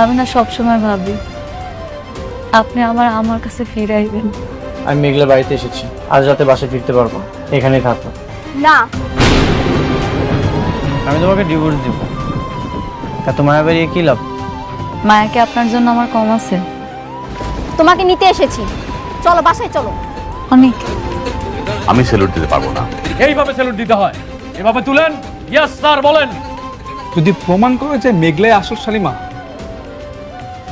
আমি না সবসময় ভাবি আপনি আমার কাছে ফিরে আইবেন। আমি মেঘলা বাড়িতে এসেছি, আজ রাতে বাসে ফিরতে পারবো, এখানেই থাকবো। না, আমি তোমাকে ডিভোর্স দিব। এত মায়া বাড়িয়ে কি লাভ? মায়াকে আপনার জন্য আমার কম আছে? তোমাকে নিতে এসেছি, চলো বাসায় চলো। অনেক। আমি স্যালুট দিতে পারবো না। এইভাবে স্যালুট দিতে হয়, এভাবে তুলেন। ইয়েস স্যার, বলেন। যদি প্রমাণ করে যে মেঘলাই আসল শালিমা,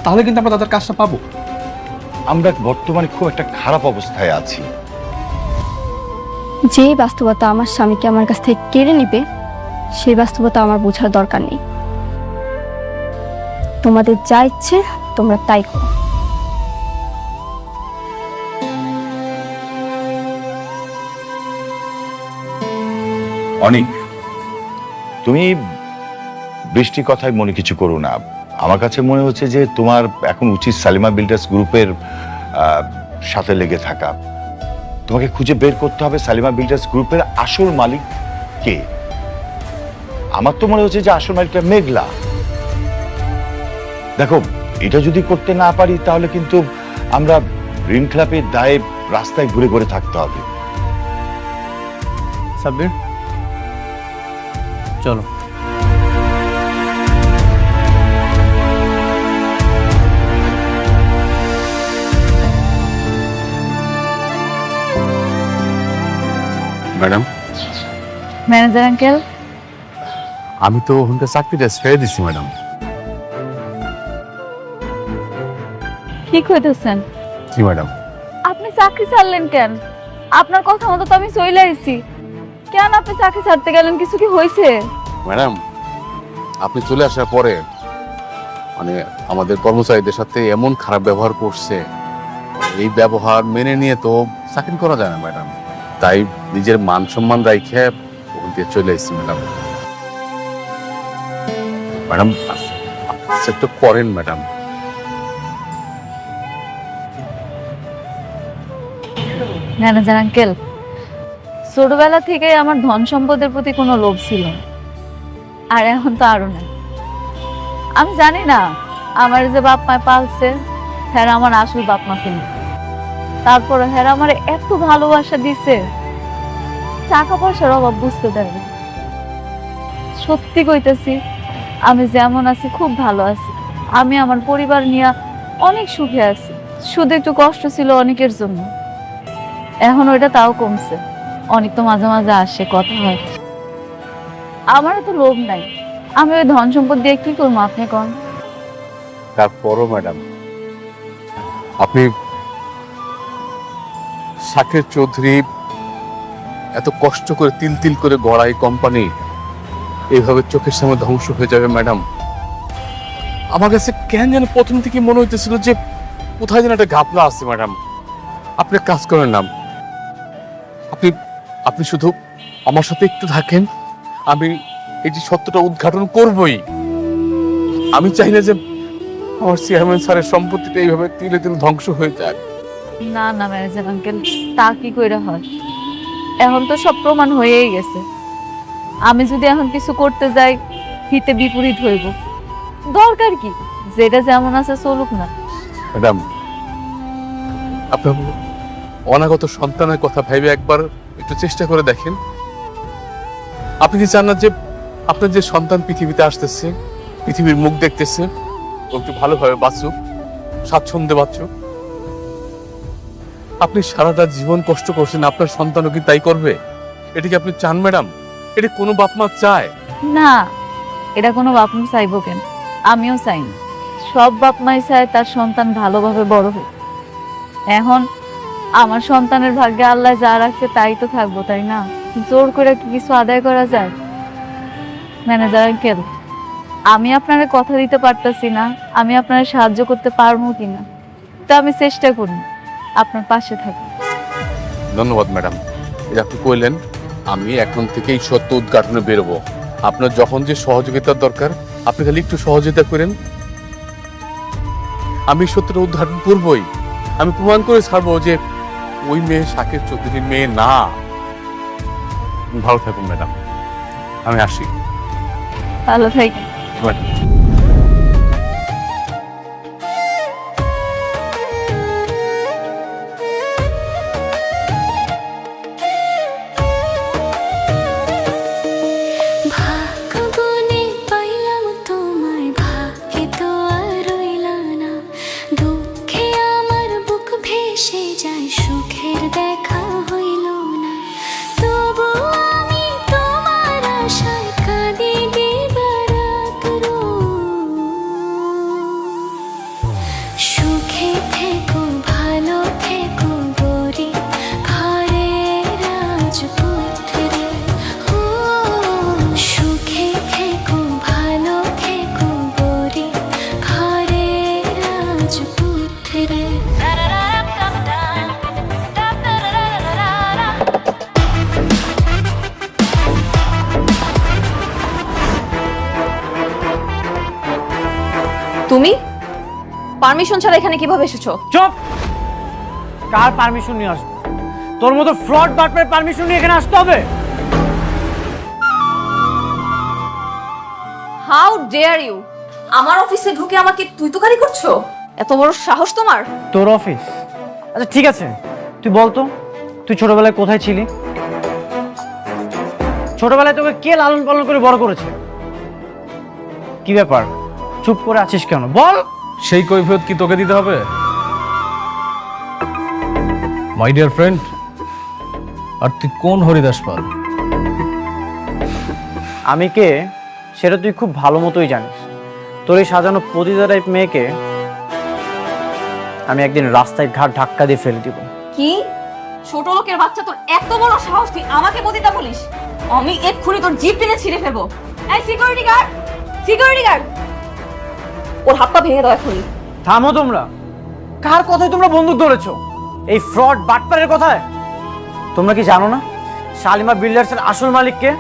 তাহলে কিন্তু আমরা তাদের কাজটা পাবো। আমরা বর্তমানে খুব একটা খারাপ অবস্থায় আছি। যে বাস্তবতা আমার স্বামীকে আমার কাছ থেকে কেড়ে নেবে, সেই বাস্তবতা আমার বোঝার দরকার নেই। তোমাদের যা ইচ্ছে তোমরা তাই করো। অনেক, তুমি বৃষ্টির কথায় মনে কিছু করো না। আমার কাছে মনে হচ্ছে যে তোমার এখন উচিত সালিমা বিল্ডার্স গ্রুপের সাথে লেগে থাকা। তোমাকে খুঁজে বের করতে হবে সালিমা বিল্ডার্স গ্রুপের আসল মালিক কে। আমার তো মনে হচ্ছে যে আসল মালিকটা মেঘলা। দেখো, এটা যদি করতে না পারি তাহলে কিন্তু আমরা ঋণ খেলাপের দায়ে রাস্তায় ঘুরে ঘুরে থাকতে হবে। সাব্বির, চলো। ম্যাডাম, ম্যানেজার আঙ্কেল, আমি তো ওখানকার চাকরিটা ছেড়ে দিচ্ছি ম্যাডাম। কি কইতেছেন? জি ম্যাডাম। আপনি চাকরি ছাড়লেন কেন? আপনার কথা মতো তো আমি চলে আইছি। কেন আপনি চাকরি ছাড়তে গেলেন? কিছু কি হয়েছে? ম্যাডাম, আপনি চলে আসার পরে মানে আমাদের কর্মচারীদের সাথে এমন খারাপ ব্যবহার করছে, এই ব্যবহার মেনে নিয়ে তো চাকরি করা যায় না ম্যাডাম। তাই নিজের মান সম্মান রাইখে ওখান থেকে চলে এসেছি ম্যাডাম। ম্যাডাম, একটু করেন ম্যাডাম। ম্যানেজার আঙ্কেল, ছোটবেলা থেকে আমার ধন সম্পদের প্রতি কোনো লোভ ছিল না, আর এখন তো আরো না। আমি জানি না আমার যে বাপ মা পালছে, হ্যাঁ আমার আসল বাপ মা কিনা। তারপরে হ্যাঁ আমার এত ভালোবাসা দিছে, টাকা পয়সার অভাব বুঝতে দেয় না। সত্যি কইতেছি, আমি যেমন আছি খুব ভালো আছি। আমি আমার পরিবার নিয়ে অনেক সুখে আছি। শুধু একটু কষ্ট ছিল অনেকের জন্য, এখন ওইটা তাও কমছে। অনেক তো মাঝে মাঝে আসে, কথা হয়। আমারও তো লোভ নাই, আমি ওই ধন সম্পদ দিয়ে কি করবো আপনি কোন? তারপরও ম্যাডাম, আপনি শাকের চৌধুরী এত কষ্ট করে তিল তিল করে গড়া এই কোম্পানি এইভাবে চোখের সামনে ধ্বংস হয়ে যাবে ম্যাডাম। আমার কাছে কেন যেন প্রথম থেকে মনে হইতেছিল যে কোথায় যেন একটা ঘাপলা আছে ম্যাডাম। আপনি কাজ করেন না, আপনি আপনি শুধু আমার সাথে একটু থাকেন, আমি এই যে সত্যটা উদ্ঘাটন করবই। আমি চাই না যে আমার চেয়ারম্যান স্যারের সম্পত্তিটা এইভাবে তিলে তিলে ধ্বংস হয়ে যায়। না না ম্যানেজার আঙ্কেল, তা কি কইরা হয়? এখন তো সব প্রমাণ হয়েই গেছে। আমি যদি এখন কিছু করতে যাই, হিতে বিপরীত হইব। দরকার কি? যেটা যেমন আছে চলুক না। ম্যাডাম, আপনার অনাগত সন্তানের কথা ভেবে একবার একটু চেষ্টা করে দেখেন। আপনি কি চান না যে আপনার যে সন্তান পৃথিবীতে আসতেছে, পৃথিবীর মুখ দেখতেছে, ও একটু ভালোভাবে বাঁচুক, স্বাচ্ছন্দ্যে বাঁচুক? আপনি সারাটা জীবন কষ্ট করছেন, আপনার সন্তানও কি তাই করবে? এটা কি আপনি চান ম্যাডাম? এটা কোনো বাপ মা চায়? না, এটা কোনো বাপ মা চাইবো কেন? আমিও চাই না। সব বাপ মাই চায় তার সন্তান ভালোভাবে বড় হোক। এখন আমার সন্তানের ভাগ্যে আল্লাহ যা রাখছে তাই তো থাকবো, তাই না? জোর করে কি কিছু আদায় করা যায়? ম্যানেজার আঙ্কেল, আমি আপনাকে কথা দিতে পারতাছি না আমি আপনার সাহায্য করতে পারবো কিনা, তো আমি চেষ্টা করি আপনার পাশে থাকি। ধন্যবাদ ম্যাডাম, এই যে আপনি কইলেন, আমি এখন থেকেই সত্য উদ্ঘাটনে বেরোবো। আপনার যখন যে সহযোগিতার দরকার আপনি খালি একটু সহযোগিতা করেন, আমি সত্যটা উদ্ঘাটন করবই। আমি প্রমাণ করে ছাড়বো যে ওই মেয়ে শাকের চৌধুরীর মেয়ে না। ভালো থাকুন ম্যাডাম, আমি আসি। ভালো থাকি। ম্যাডাম। তুমি পারমিশন ছাড়া এখানে কিভাবে এসেছো? চুপ! কার পারমিশন নিয়ে আসবো? তোর মতো ফ্রড বাটপারের পারমিশন নিয়ে এখানে আসতে হবে? হাউ ডেয়ার ইউ আমার অফিসে ঢুকে আমাকে তুই তুকারি করছো? এত বড় সাহস তোমার? তোর অফিস? আচ্ছা ঠিক আছে, তুই বলতো তুই ছোটবেলায় কোথায় ছিলি? ছোটবেলায় তোকে কে লালন পালন করে বড় করেছে? কি ব্যাপার, চুপ করে আছিস কেন? বল। সেই কৈফিয়ত কি তোকে দিতে হবে? মাই ডিয়ার ফ্রেন্ড, আর তুই কোন হরিদাস পাল? আমি কে সেটা তুই খুব ভালো মতোই জানিস। তোর এই সাজানো পতিতা টাইপ মেয়েকে আমি একদিন রাস্তায় ঘাট ধাক্কা দিয়ে ফেলে দিব। কি ছোট লোকের বাচ্চা, তোর এত বড় সাহস তুই আমাকে পতিতা বলিস? আমি এক্ষুনি তোর জিপ টেনে ছিঁড়ে ফেলবো। এই সিকিউরিটি গার্ড, সিকিউরিটি গার্ড, ওর হাত পা ভেঙে দাও এখনই। থামো তোমরা। কার কথায় তোমরা বন্দুক ধরেছো? এই ফ্রড বাটপারের কথায়? তোমরা কি জানো না শালিমা বিল্ডার্সের আসল মালিক কে?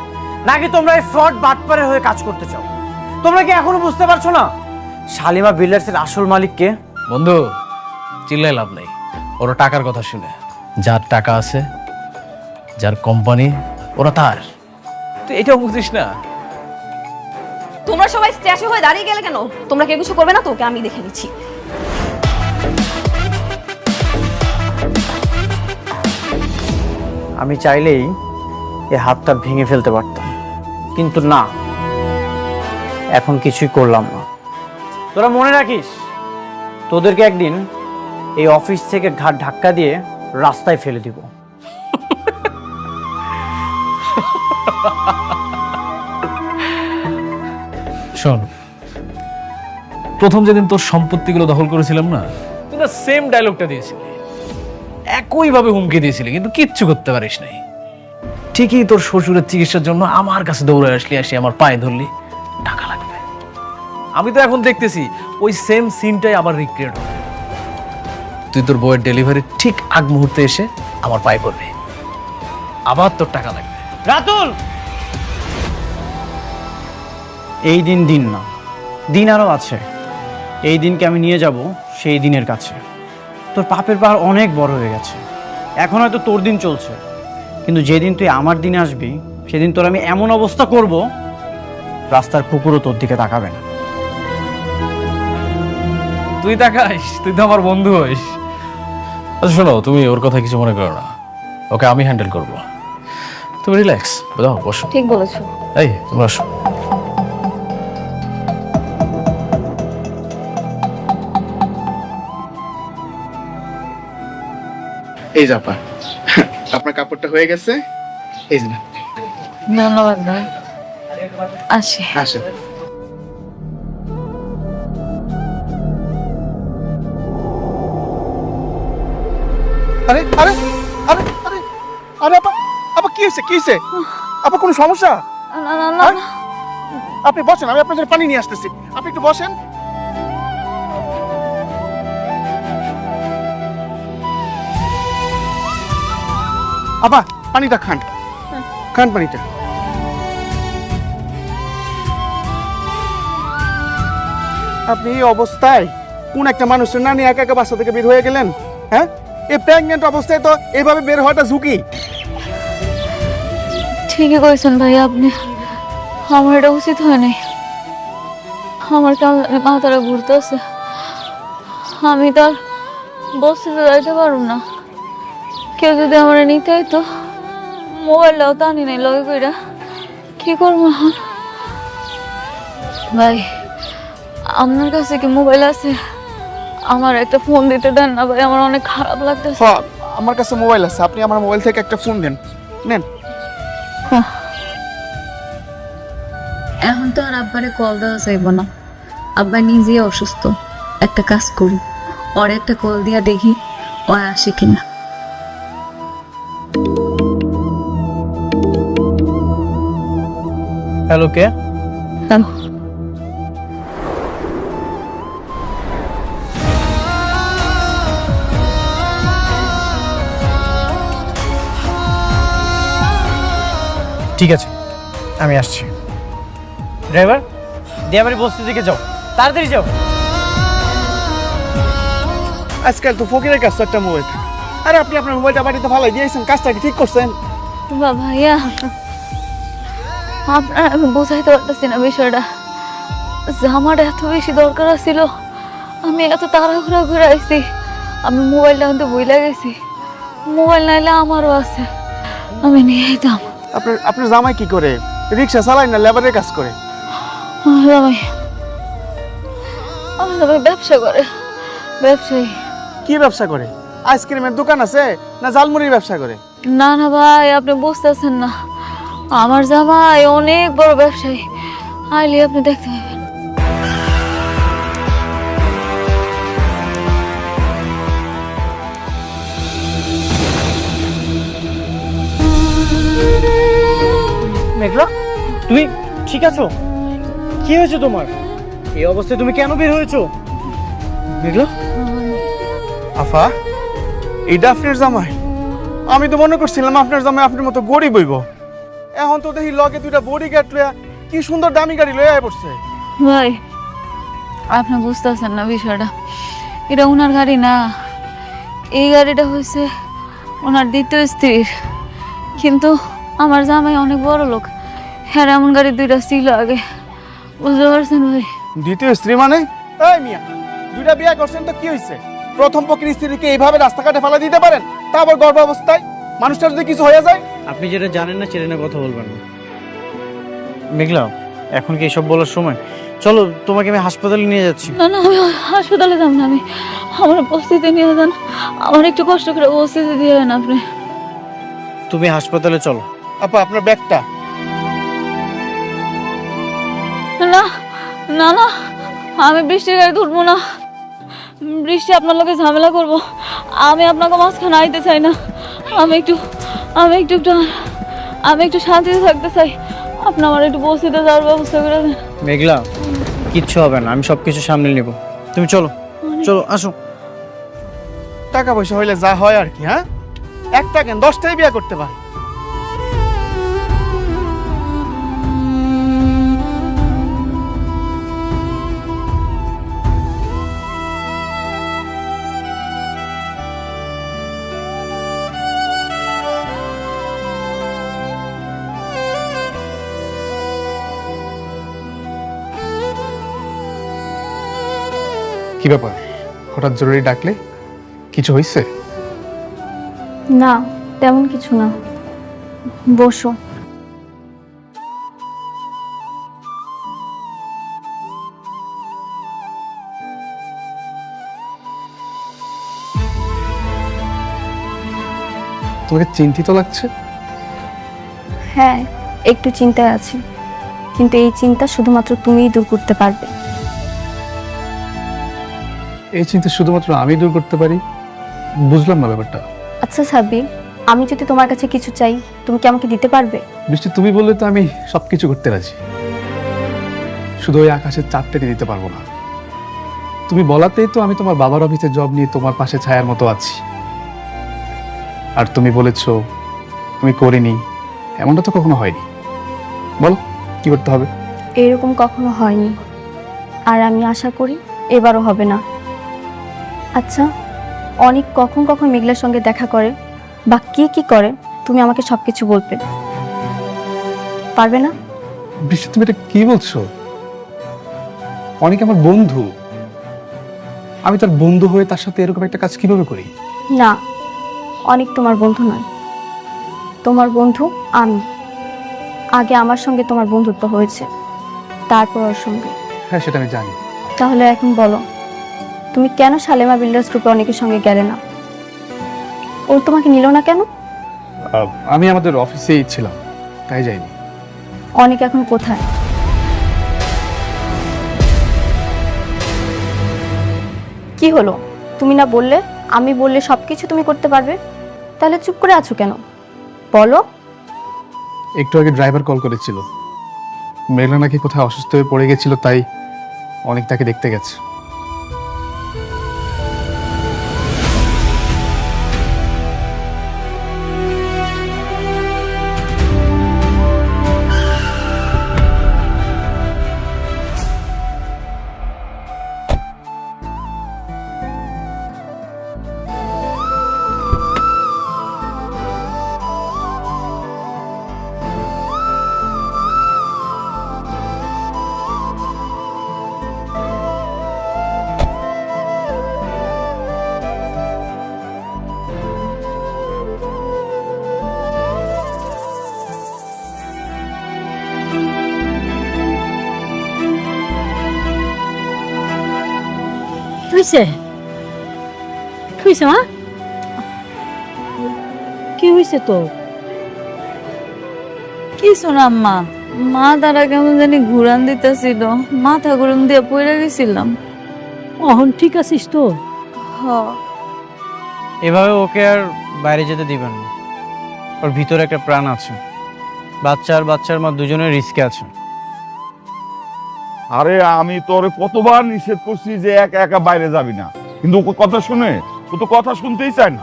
নাকি তোমরা এই ফ্রড বাটপারের হয়ে কাজ করতে চাও? তোমরা কি এখনো বুঝতে পারছো না শালিমা বিল্ডার্সের আসল মালিক কে? বন্ধু, চিল্লাই লাভ নেই। ওরা টাকার কথা শুনে, যার টাকা আছে, যার কোম্পানি, ওরা তার। তুই এটাও বুঝিস না? তোমরা সবাই স্ট্যাচু হয়ে দাঁড়িয়ে গেলে কেন? তোমরা কেউ কিছু করবে না? তোকে আমি দেখে নিচ্ছি। আমি চাইলেই এই হাতটা ভেঙে ফেলতে পারতাম, কিন্তু না, এখন কিছুই করলাম না। তোরা মনে রাখিস, তোদেরকে একদিন এই অফিস থেকে ঘাট ধাক্কা দিয়ে রাস্তায় ফেলে দিব। শোন, প্রথম যেদিন তোর সম্পত্তিগুলো দখল করেছিলাম না, তুই না সেম ডায়লগটা দিয়েছিলি, একইভাবে হুমকি দিয়েছিলি, কিন্তু কিচ্ছু করতে পারিস নাই। ঠিকই তোর শ্বশুরের চিকিৎসার জন্য আমার কাছে দৌড়ে আসলি, আসি আমার পায়ে ধরলি, টাকা লাগবে। আমি তো এখন দেখতেছি ওই সেম সিনটাই আবার রিক্রিয়েট হবে। তুই তোর বইয়ের ডেলিভারি ঠিক আগ মুহূর্তে এসে আমার পায়ে পড়বি, আবার তোর টাকা লাগবে। রাতুল, এই দিন দিন না, দিন আরো আছে। এই দিনকে আমি নিয়ে যাব সেই দিনের কাছে। তোর পাপের পাহাড় অনেক বড় হয়ে গেছে, এখন হয়তো তোর দিন চলছে, কিন্তু যেদিন তুই আমার দিনে আসবি সেদিন তোর আমি এমন অবস্থা করব, রাস্তার কুকুরও তোর দিকে তাকাবে না। তুই তাকাইস? তুই তো আমার বন্ধু হইস। আচ্ছা শোনো, তুমি ওর কথা কিছু মনে করো না, ওকে আমি হ্যান্ডেল করবো। তুমি রিল্যাক্স, বুঝাও, বসো। ঠিক বলেছো। এই তোমরা আসো। এই যে আপা, আপনার কাপড়টা হয়ে গেছে, এই যে না। ধন্যবাদ ভাই, আসি। আসেন। আরে আরে আরে আরে আরে আপা, আপা কি হয়েছে, কি হয়েছে আপা? কোনো সমস্যা? না না না, আপনি বসেন, আমি আপনার জন্য পানি নিয়ে আসতেছি, আপনি একটু বসেন। আপা পানিটা খান, খান পানিটা। আপনি এই অবস্থায় কোন একটা মানুষের না নিয়ে একা একা বাসা থেকে বের হয়ে গেলেন? হ্যাঁ, এই প্রেগনেন্ট অবস্থায় তো এইভাবে বের হওয়াটা ঝুঁকি। ঠিকই করেছেন ভাই আপনি, আমার এটা উচিত হয় নাই। আমার কেমন মাথাটা ঘুরতে আছে, আমি তো আর বস্তিতে যাইতে পারবো না। কেউ যদি আমার নিতে হইতো, মোবাইলটাও তো আনি নাই লগে কইরা, কি করবো এখন? ভাই আপনার কাছে কি মোবাইল আছে? আমার একটা ফোন দিতে দেন না ভাই, আমার অনেক খারাপ লাগতেছে। আমার কাছে মোবাইল আছে, আপনি আমার মোবাইল থেকে একটা ফোন দেন, নেন। এখন তো আর আব্বারে কল দেওয়া যাইব না, আব্বা নিজেই অসুস্থ। একটা কাজ করি, ওর একটা কল দিয়া দেখি ও আসে কিনা। হ্যালো, কে? হ্যালো, ঠিক আছে, আমি আসছি। ড্রাইভার, দিয়াবাড়ি বস্তি দিকে যাও, তাড়াতাড়ি যাও। আজকাল তো ফকিরের কাছে একটা মোবাইল থাকে। আরে আপনি আপনার মোবাইলটা বাড়িতে ফালাই দিয়েছেন, কাজটা কি ঠিক করছেন? ভাইয়া আপনার আমি বোঝাইতে পারতেছি না বিষয়টা, যে আমার এত বেশি দরকার ছিল, আমি এত তাড়াহুড়া করে আইছি, আমি মোবাইলটা আনতে ভুলে গেছি। মোবাইল নাইলে আমারও আছে, আমি নিয়ে যেতাম। আপনার জামাই কি করে? রিক্সা চালায় না লেবারের কাজ করে? আমার জামাই ব্যবসা করে, ব্যবসায়ী। কি ব্যবসা করে? আইসক্রিমের দোকান আছে না জালমুড়ির ব্যবসা করে? না না ভাই, আপনি বুঝতেছেন না, আমার জামাই অনেক বড় ব্যবসায়ী, আইলে আপনি দেখতে পাবেন। মেঘলা, তুমি ঠিক আছো? কি হয়েছে তোমার? এই অবস্থায় তুমি কেন বের হয়েছো? মেঘলা, আফা, এটা আপনার জামাই? আমি তো মনে করছিলাম আপনার জামাই আপনার মতো গরিব হইব। এখন তো দেখি লগে দুইটা বডি গার্ড লইয়া কি সুন্দর দামি গাড়ি লইয়া আয় পড়ছে। ভাই আপনি বুঝতেছেন না বিষয়টা, এটা ওনার গাড়ি না, এই গাড়িটা হয়েছে ওনার দ্বিতীয় স্ত্রীর। কিন্তু আমার জামাই অনেক বড় লোক, হ্যাঁ এমন গাড়ি দুইটা ছিল আগে, বুঝতে পারছেন ভাই? দ্বিতীয় স্ত্রী মানে? এই মিয়া, দুইটা বিয়ে করছেন তো কি হয়েছে? প্রথম পক্ষের স্ত্রীকে এইভাবে রাস্তাঘাটে ফেলা দিতে পারেন, তা আবার গর্ভাবস্থায়? মানুষটা যদি কিছু হয়ে যায়? আপনি যেটা জানেন না সেটা নিয়ে কথা বলবেন না। মেঘলা, এখন কি এসব বলার সময়? চলো, তোমাকে আমি হাসপাতালে নিয়ে যাচ্ছি। না না, আমি হাসপাতালে যাব না, আমি আমার বস্তিতে নিয়ে যান, আমার একটু কষ্ট করে বস্তিতে দিয়ে দেন আপনি। তুমি হাসপাতালে চলো। আপা, আপনার ব্যাগটা? না না না, আমি বৃষ্টির গাড়ি উঠবো না, বৃষ্টি আপনার লোকে ঝামেলা করবো, আমি আপনাকে মাঝখানে আইতে চাই না, আমি একটু শান্তিতে থাকতে চাই, আপনি আমার একটু বসিতে যাওয়ার ব্যবস্থা করে দেন। মেঘলা, কিচ্ছু হবে না, আমি সবকিছু সামনে নেব। তুমি চলো, চলো, আসো। টাকা পয়সা হইলে যা হয় আর কি, হ্যাঁ? একটা কেন 10টাই বিয়ে করতে পারে। কি ব্যাপার, হঠাৎ জরুরি ডাকলে? কিছু হয়েছে? না, তেমন কিছু না, বসো। তোমাকে চিন্তিত লাগছে? হ্যাঁ, একটু চিন্তায় আছি, কিন্তু এই চিন্তা শুধুমাত্র তুমিই দূর করতে পারবে। এই চিন্তা শুধুমাত্র আমি দূর করতে পারি? বুঝলাম না ব্যাপারটা। আচ্ছা সাব্বির, আমি যদি তোমার কাছে কিছু চাই, তুমি কি আমাকে দিতে পারবে? বৃষ্টি, তুমি বললে তো আমি সবকিছু করতে রাজি, শুধু ওই আকাশের চাঁদটাকে দিতে পারবো না। তুমি বলাতেই তো আমি তোমার বাবার অফিসে জব নিয়ে তোমার পাশে ছায়ার মতো আছি। আর তুমি বলেছো তুমি করিনি, এমনটা তো কখনো হয়নি। বলো কি করতে হবে? এরকম কখনো হয়নি, আর আমি আশা করি এবারও হবে না। আচ্ছা, অনেক কখন কখন মেঘলার সঙ্গে দেখা করে বা কি কি করে, তুমি আমাকে সবকিছু বলবে, পারবে না? বৃষ্টি, তুমি এটা কি বলছো? অনেক আমার বন্ধু, আমি তার বন্ধু হয়ে তার সাথে এরকম একটা কাজ কিভাবে করি? না, অনেক তোমার বন্ধু নয়, তোমার বন্ধু আমি। আগে আমার সঙ্গে তোমার বন্ধুত্ব হয়েছে, তারপর ওর সঙ্গে। হ্যাঁ, সেটা আমি জানি। তাহলে এখন বলো, তুমি কেন সালেমা বিল্ডার্স গ্রুপে অনেকের সঙ্গে গেলে না? ও তোমাকে নিল না কেন? আমি আমাদের অফিসেই ছিলাম, তাই যাইনি। অনেক এখন কোথায়? কি হলো, তুমি না বললে আমি বললে সবকিছু তুমি করতে পারবে? তাহলে চুপ করে আছো কেন, বলো। একটু আগে ড্রাইভার কল করেছিল, মেঘলা নাকি কোথায় অসুস্থ হয়ে পড়ে গেছিল, তাই অনেক তাকে দেখতে গেছে। হয়েছে? কি হয়েছে মা? কি হয়েছে তো? কিছু না আম্মা, মাথাটা কেমন জানি ঘুরান দিতেছিল, মাথা ঘুরান দিয়ে পড়ে গেছিলাম। অহন ঠিক আছিস তো? হ, এভাবে ওকে আর বাইরে যেতে দিবেন না। ওর ভিতরে একটা প্রাণ আছে, বাচ্চা আর বাচ্চার মা দুজনের রিস্কে আছে। আরে আমি তোরে কতবার নিষেধ করছি যে একা একা বাইরে যাবি না, কিন্তু ও কথা শুনে, ও তো কথা শুনতেই চায় না।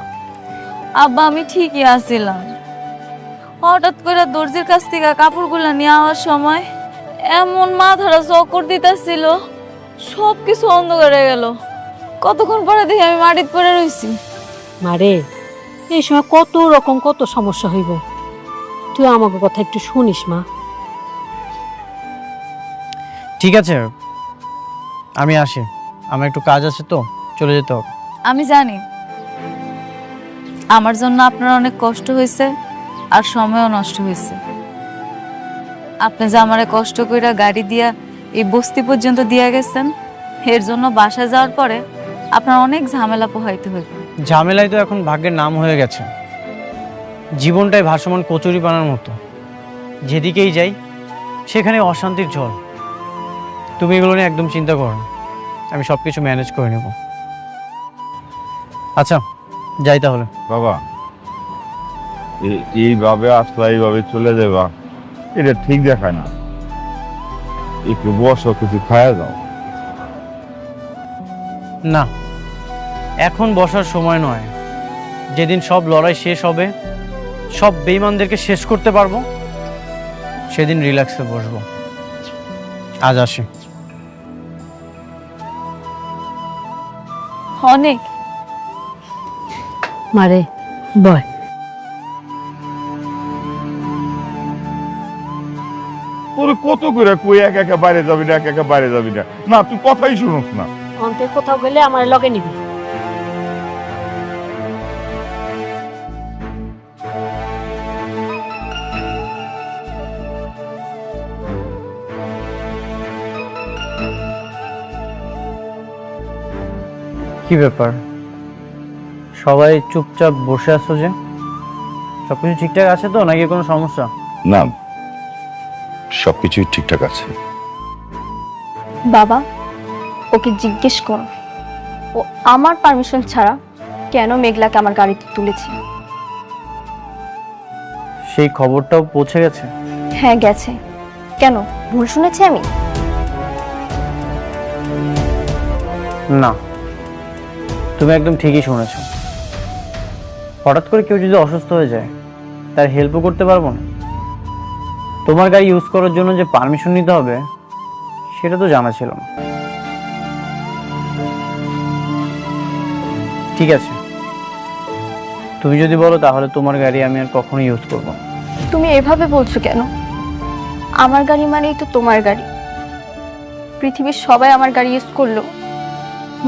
আব্বা আমি ঠিকই আছিলাম, হঠাৎ করে দর্জির কাছ থেকে কাপড়গুলো নিয়ে আওয়ার সময় এমন মাথাটা চক্কর দিতেছিল, সব কিছু অন্ধকার হয়ে গেল। কতক্ষণ পরে দেখি আমি মাটিতে পড়ে রইছি। মারে, এই সময় কত রকম কত সমস্যা হইব, তুই আমাকে কথা একটু শুনিস মা। ঠিক আছে, আমি আসি, আমার একটু কাজ আছে তো, চলে যেতে হবে। আমি জানি আমার জন্য আপনার অনেক কষ্ট হয়েছে আর সময়ও নষ্ট হয়েছে। আপনি যে আমারে কষ্ট কইরা গাড়ি দিয়া এই বস্তি পর্যন্ত দিয়া গেছেন, এর জন্য বাসায় যাওয়ার পরে আপনার অনেক ঝামেলা পোহাইতে হইবে। ঝামেলাই তো এখন ভাগ্যের নাম হয়ে গেছে। জীবনটাই ভাসমান কচুরি পানার মতো, যেদিকেই যাই সেখানে অশান্তির ঝড়। তুমি এগুলো নিয়ে একদম চিন্তা করো না, আমি সব কিছু ম্যানেজ করে নেব। আচ্ছা যাই তাহলে। বাবা, এইভাবে আসলা, এইভাবে চলে যাবা, এটা ঠিক দেখায় না। একটু বসো, কিছু খায়া যাও। না, এখন বসার সময় নয়। যেদিন সব লড়াই শেষ হবে, সব বেঈমানদেরকে শেষ করতে পারবো, সেদিন রিল্যাক্সে বসবো। আজ আসি। অনেক মারে বয়। তোর কত করে কই একা একা বাইরে যাবি না, একা একা বাইরে যাবি না, না তুই কথাই শুনোস না। অন্তে কোথাও গেলে আমার লগে নিবি। কি ব্যাপার, সবাই চুপচাপ বসে আছো যে? সবকিছু ঠিকঠাক আছে তো, নাকি কোনো সমস্যা? না, সবকিছুই ঠিকঠাক আছে। বাবা, ওকে জিজ্ঞেস করো ও আমার পারমিশন ছাড়া কেন মেঘলাকে আমার গাড়িতে তুলেছে। সেই খবরটাও পৌঁছে গেছে? হ্যাঁ গেছে। কেন, ভুল শুনেছি আমি? না, তুমি একদম ঠিকই শুনেছো। হঠাৎ করে কেউ যদি অসুস্থ হয়ে যায়, তার হেল্পও করতে পারবো না। তোমার গাড়ি ইউজ করার জন্য যে পারমিশন নিতে হবে, সেটা তো জানা ছিল না। ঠিক আছে, তুমি যদি বলো তাহলে তোমার গাড়ি আমি আর কখনো ইউজ করবো না। তুমি এভাবে বলছো কেন? আমার গাড়ি মানেই তো তোমার গাড়ি। পৃথিবীর সবাই আমার গাড়ি ইউজ করলো,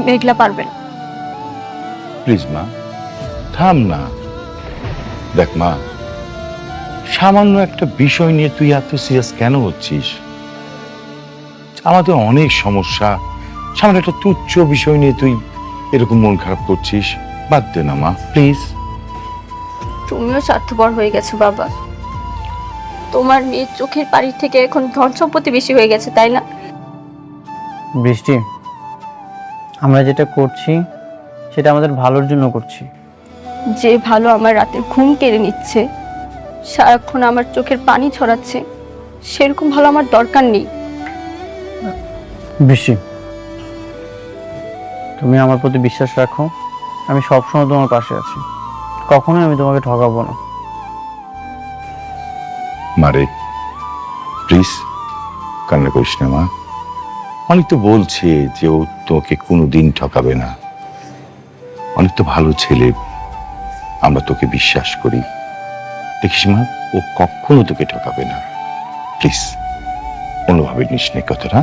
মেঘলা পারবে না। প্লিজ মা, থাম না। দেখ মা, সামান্য একটা বিষয় নিয়ে তুই এত সিরিয়াস কেন হচ্ছিস? আমাদের অনেক সমস্যা, সামান্য একটা তুচ্ছ বিষয় নিয়ে তুই এরকম মন খারাপ করছিস। বাদ দে না মা, প্লিজ। তুমিও স্বার্থপর হয়ে গেছো বাবা। তোমার মেয়ের চোখের পানির থেকে এখন ধন সম্পত্তি বেশি হয়ে গেছে, তাই না? বৃষ্টি, আমরা যেটা করছি সেটা আমাদের ভালোর জন্য করছি। যে ভালো আমার রাতের ঘুম কেড়ে নিচ্ছে, সারাক্ষণ আমার চোখের পানি ছড়াচ্ছে, সেরকম ভালো আমার দরকার নেই। বৃষ্টি, তুমি আমার প্রতি বিশ্বাস রাখো, আমি সবসময় তোমার পাশে আছি, কখনোই আমি তোমাকে ঠকাবো না। মারে প্লিজ কান্না করিস না মা। অনেক তো বলছে যে ও তোকে কোনোদিন ঠকাবে না, অনেক তো ভালো ছেলে, আমরা তোকে বিশ্বাস করি। দেখিস মা, ও কখনো তোকে ঠকাবে না। প্লিজ অন্যভাবে নিস না কথাটা।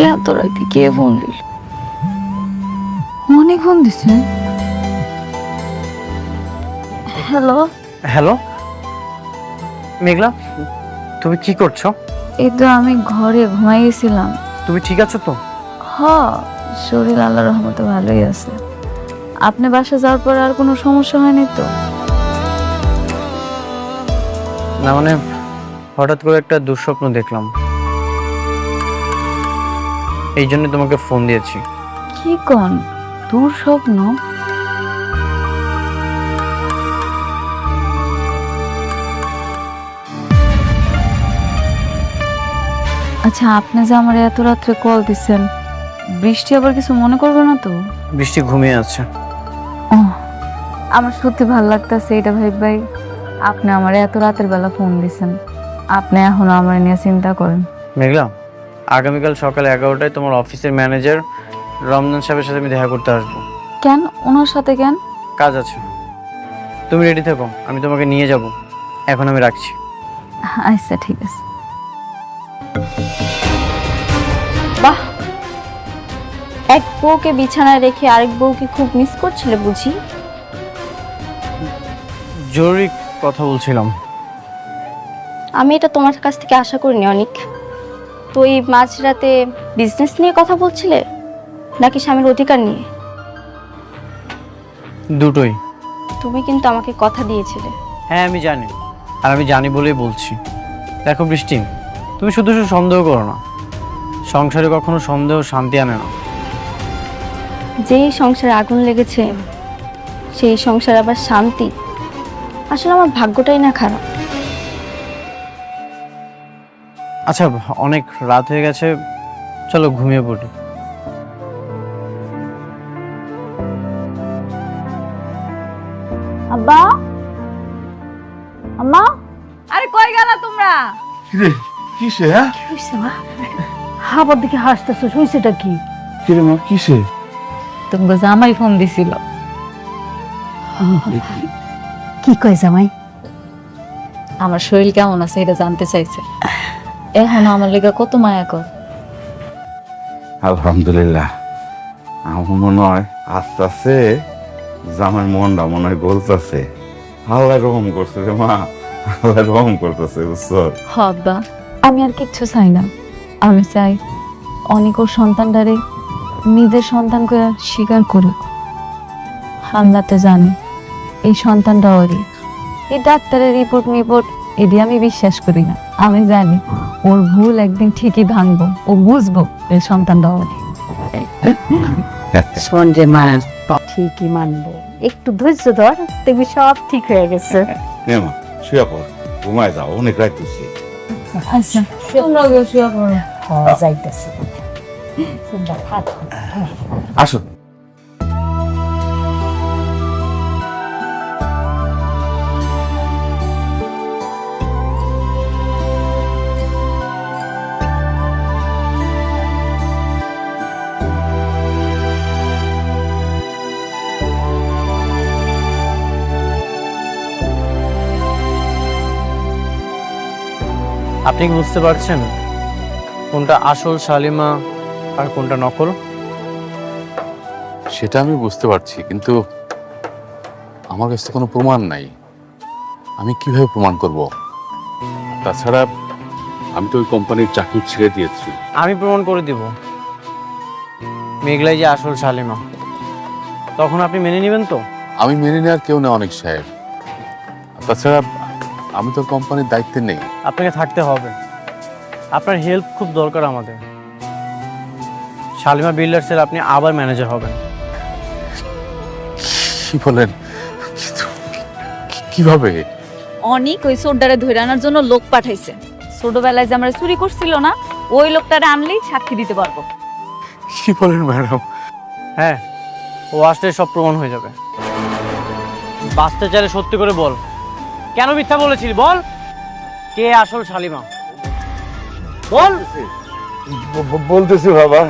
এত রাতে কে ফোন দিল? অনেক ফোন দিছে। হ্যালো, হ্যালো মেঘলা, তুমি কি করছো? এই তো আমি ঘরে ঘুমাই গেছিলাম। তুমি ঠিক আছো তো? হ, শরীর আল্লাহর রহমতে ভালোই আছে। আপনি বাসা যাওয়ার পর আর কোনো সমস্যা হয়নি তো? না মানে হঠাৎ করে একটা দুঃস্বপ্ন দেখলাম, এই জন্য তোমাকে ফোন দিয়েছি। কি কোন দূর স্বপ্ন? আচ্ছা, আপনি যে আমার এত রাত্রে কল দিচ্ছেন, বৃষ্টি আবার কিছু মনে করবে না তো? বৃষ্টি ঘুমিয়ে আছে। ও, আমার সত্যি ভালো লাগতেছে এটা ভাই, আপনি আমার এত রাতের বেলা ফোন দিছেন। আপনি এখনো আমার নিয়ে চিন্তা করেন। মেঘলা, আগামীকাল সকাল 11টায় তোমার অফিসের ম্যানেজার রমজান সাহেবের সাথে আমি দেখা করতে আসবো। কেন ওনার সাথে কেন? কাজ আছে, তুমি রেডি থেকো, আমি তোমাকে নিয়ে যাব। এখন আমি রাখছি। আচ্ছা ঠিক আছে। বাহ, এক বউকে বিছানায় রেখে আরেক বউকে খুব মিস করছিলে বুঝি? জরুরি কথা বলছিলাম। আমি এটা তোমার কাছ থেকে আশা করিনি অনেক। তো এই মাঝরাতে বিজনেস নিয়ে কথা বলছিলে নাকি স্বামীর অধিকার নিয়ে? দুটোই। তুমি কিন্তু আমাকে কথা দিয়েছিলে। হ্যাঁ আমি জানি, আর আমি জানি বলেই বলছি। দেখো বৃষ্টি, তুমি শুধু শুধু সন্দেহ করো না। সংসারে কখনো সন্দেহ শান্তি আনে না। যেই সংসারে আগুন লেগেছে সেই সংসারে আবার শান্তি। আসলে আমার ভাগ্যটাই না খারাপ। আচ্ছা, অনেক রাত হয়ে গেছে, চলো ঘুমিয়ে পড়ি। আব্বা, আম্মা, আরে কই গেলা তোমরা? কিরে কিসে? হ্যাঁ আবার দিকে হাসতেছো, হয়েছেটা কি? কিরে মা কিসে? তোমাকে জামাই ফোন দিছিল। কি কয় জামাই? আমার শরীর কেমন আছে এটা জানতে চাইছে। এখন আমার লেগে কত মায়া কর। আলহামদুলিল্লাহ, আমার মনে হয় আস্তে আস্তে জামার মনটা মনে হয় গলতেছে। আল্লাহ রহম করছে রে মা, আল্লাহ রহম করতেছে, বুঝছো? হ আব্বা, আমি আর কিচ্ছু চাই না। আমি চাই অনেক ওর সন্তানটারে নিজের সন্তান করে স্বীকার করুক। হামলাতে জানি এই সন্তানটা ওরই। এই ডাক্তারের রিপোর্ট এটি আমি বিশ্বাস করি না। আমি জানি ওর ভুল একদিন ঠিকই ভাঙবো, ও বুঝবো এই সন্তানটা ওরই। শোন রে মা, ঠিকই মানবো, একটু ধৈর্য ধর, দেখবি সব ঠিক হয়ে গেছে। নে মা, শুয়ে পড়, ঘুমায় যাও, অনেক রাত হয়েছে। আচ্ছা, তোমরা শুয়ে পড়ো। যাইতেছে তোমরা থাকো। আসো। আপনি কি বুঝতে পারছেন কোনটা আসল শালিমা আর কোনটা নকল? সেটা আমি বুঝতে পারছি, কিন্তু আমার কাছে কোনো প্রমাণ নাই। আমি কিভাবে প্রমাণ করব? তাছাড়া আমি তো ওই কোম্পানির চাকরি ছেড়ে দিয়েছি। আমি প্রমাণ করে দিব মেঘলাই যে আসল শালিমা। তখন আপনি মেনে নেবেন তো? আমি মেনে নেওয়ার কেউ না অনেক সাহেব। তাছাড়া আমি তো কোম্পানির দায়িত্বে নেই। আপনাকে থাকতে হবে, আপনার হেল্প খুব দরকার আমাদের। শালিমা বিল্ডার্সের আপনি আবার ম্যানেজার হবেন। কি বলেন? কিন্তু কিভাবে? অনেক ওই সোডারে ধরে আনার জন্য লোক পাঠাইছে। ছোটবেলায় যে আমরা চুরি করছিল না, ওই লোকটারে আনলেই সাক্ষী দিতে পারবো। কি বলেন ম্যাডাম? হ্যাঁ, ও আসলে সব প্রমাণ হয়ে যাবে। বাঁচতে চাইলে সত্যি করে বল, কেন মিথ্যা বলেছিলি? বল, কে আসল শালিমা? বল। বলতেছি বাবা।